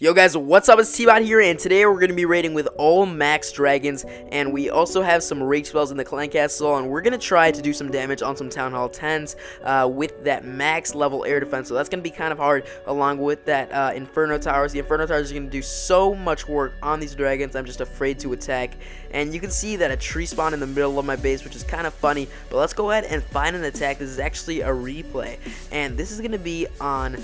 Yo guys, what's up? It's T-Bot here, and today we're going to be raiding with all max dragons, and we also have some rage spells in the clan castle, and we're going to try to do some damage on some Town Hall 10s with that max level air defense. So that's going to be kind of hard, along with that Inferno Towers. The Inferno Towers are going to do so much work on these dragons, I'm just afraid to attack. And you can see that a tree spawned in the middle of my base, which is kind of funny, but let's go ahead and find an attack. This is actually a replay, and this is going to be on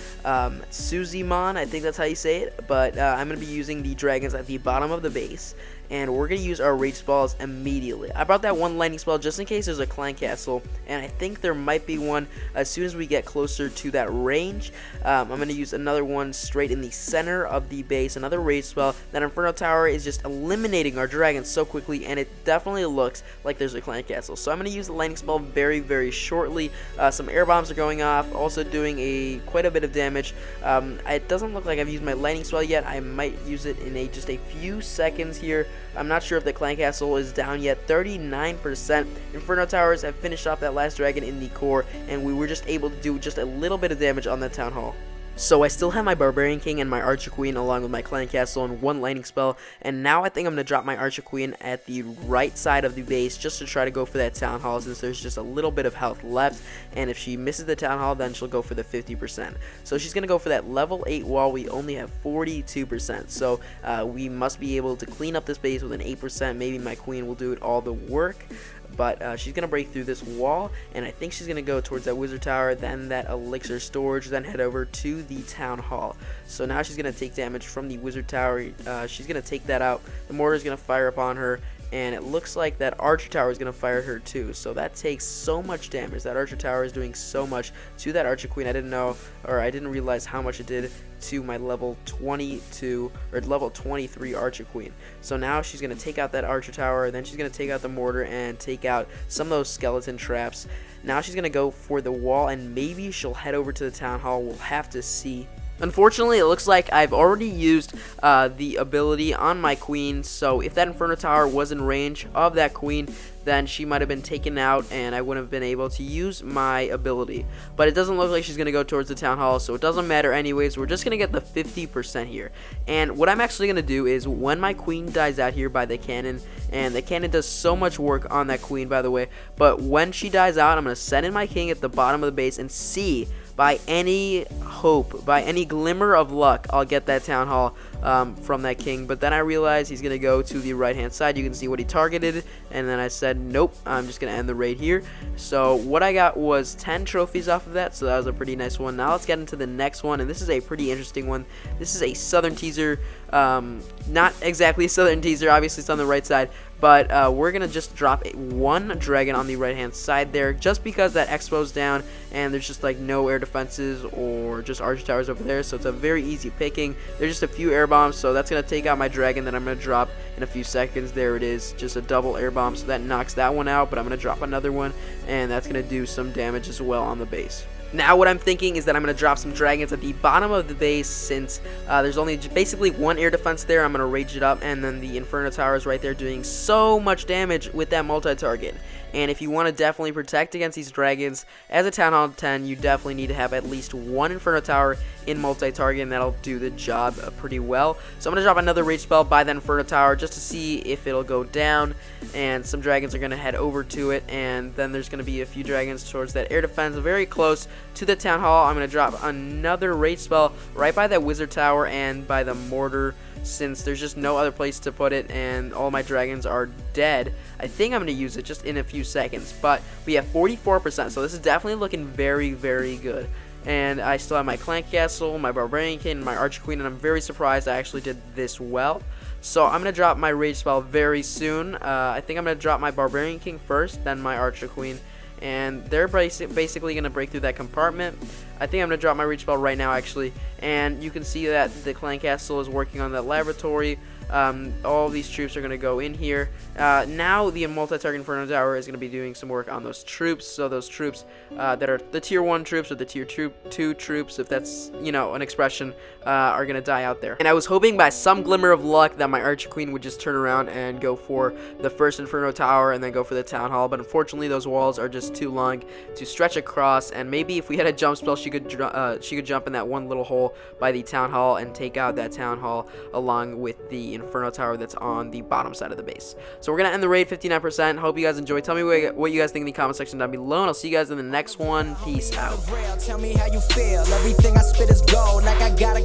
Suzimon, I think that's how you say it. But I'm going to be using the dragons at the bottom of the base, and we're going to use our rage spells immediately. I brought that one lightning spell just in case there's a clan castle, and I think there might be one as soon as we get closer to that range. I'm going to use another one straight in the center of the base, another rage spell. That Inferno Tower is just eliminating our dragons so quickly, and it definitely looks like there's a clan castle. So I'm going to use the lightning spell very, very shortly. Some air bombs are going off, also doing quite a bit of damage. It doesn't look like I've used my lightning spell yet. I might use it in just a few seconds here. I'm not sure if the clan castle is down yet. 39%. Inferno Towers have finished off that last dragon in the core, and we were just able to do just a little bit of damage on that town hall. So I still have my Barbarian King and my Archer Queen along with my Clan Castle and one lightning spell, and now I think I'm going to drop my Archer Queen at the right side of the base just to try to go for that Town Hall, since there's just a little bit of health left, and if she misses the Town Hall, then she'll go for the 50%. So she's going to go for that level 8 wall. We only have 42%, so we must be able to clean up this base with an 8%. Maybe my Queen will do it all the work. But she's going to break through this wall, and I think she's going to go towards that wizard tower, then that elixir storage, then head over to the town hall. So now she's going to take damage from the wizard tower. She's going to take that out. The mortar is going to fire upon her, and it looks like that archer tower is going to fire her too. So that takes so much damage. That archer tower is doing so much to that archer queen. I didn't know, or I didn't realize how much it did to my level 22 or level 23 archer queen. So now she's going to take out that archer tower, then she's going to take out the mortar and take out some of those skeleton traps. Now she's going to go for the wall, and maybe she'll head over to the town hall. We'll have to see. Unfortunately, it looks like I've already used the ability on my queen, so if that Inferno Tower was in range of that queen, then she might have been taken out and I wouldn't have been able to use my ability. But it doesn't look like she's going to go towards the Town Hall, so it doesn't matter anyways. We're just going to get the 50% here. And what I'm actually going to do is, when my queen dies out here by the cannon, and the cannon does so much work on that queen, by the way, but when she dies out, I'm going to send in my king at the bottom of the base and see, by any hope, by any glimmer of luck, I'll get that Town Hall from that king. But then I realized he's going to go to the right hand side. You can see what he targeted, and then I said nope, I'm just going to end the raid here. So what I got was 10 trophies off of that, so that was a pretty nice one. Now let's get into the next one, and this is a pretty interesting one. This is a southern teaser, not exactly a southern teaser, obviously it's on the right side, but we're going to just drop one dragon on the right hand side there, just because that expo's down and there's just like no air defenses or just archer towers over there, so it's a very easy picking. There's just a few air bombs, so that's going to take out my dragon that I'm going to drop in a few seconds. There it is, just a double air bomb, so that knocks that one out, but I'm going to drop another one, and that's going to do some damage as well on the base. Now what I'm thinking is that I'm going to drop some dragons at the bottom of the base, since there's only basically one air defense there. I'm going to rage it up, and then the Inferno Tower is right there doing so much damage with that multi-target. And if you want to definitely protect against these dragons as a Town Hall 10, you definitely need to have at least one Inferno Tower in multi-target, and that'll do the job pretty well. So I'm going to drop another rage spell by that Inferno Tower just to see if it'll go down, and some dragons are going to head over to it, and then there's going to be a few dragons towards that air defense very close to the Town Hall. I'm going to drop another rage spell right by that wizard tower and by the mortar, since there's just no other place to put it and all my dragons are dead. I think I'm going to use it just in a few seconds, but we have 44%, so this is definitely looking very, very good. And I still have my Clan Castle, my Barbarian King, and my Archer Queen, and I'm very surprised I actually did this well. So I'm going to drop my rage spell very soon. I think I'm going to drop my Barbarian King first, then my Archer Queen, and they're basically going to break through that compartment. I think I'm going to drop my rage spell right now, actually, and you can see that the Clan Castle is working on that laboratory. All these troops are going to go in here. Now the multi-target Inferno Tower is going to be doing some work on those troops. So those troops that are the tier 1 troops or the tier 2 troops, if that's, you know, an expression, are going to die out there. And I was hoping by some glimmer of luck that my Archer Queen would just turn around and go for the first Inferno Tower and then go for the Town Hall. But unfortunately, those walls are just too long to stretch across. And maybe if we had a jump spell, she could jump in that one little hole by the Town Hall and take out that Town Hall along with the Inferno Tower that's on the bottom side of the base. So we're going to end the raid 59%. Hope you guys enjoy. Tell me what you guys think in the comment section down below, and I'll see you guys in the next one. Peace out. Tell me how you feel. Everything I spit is gold. Like I got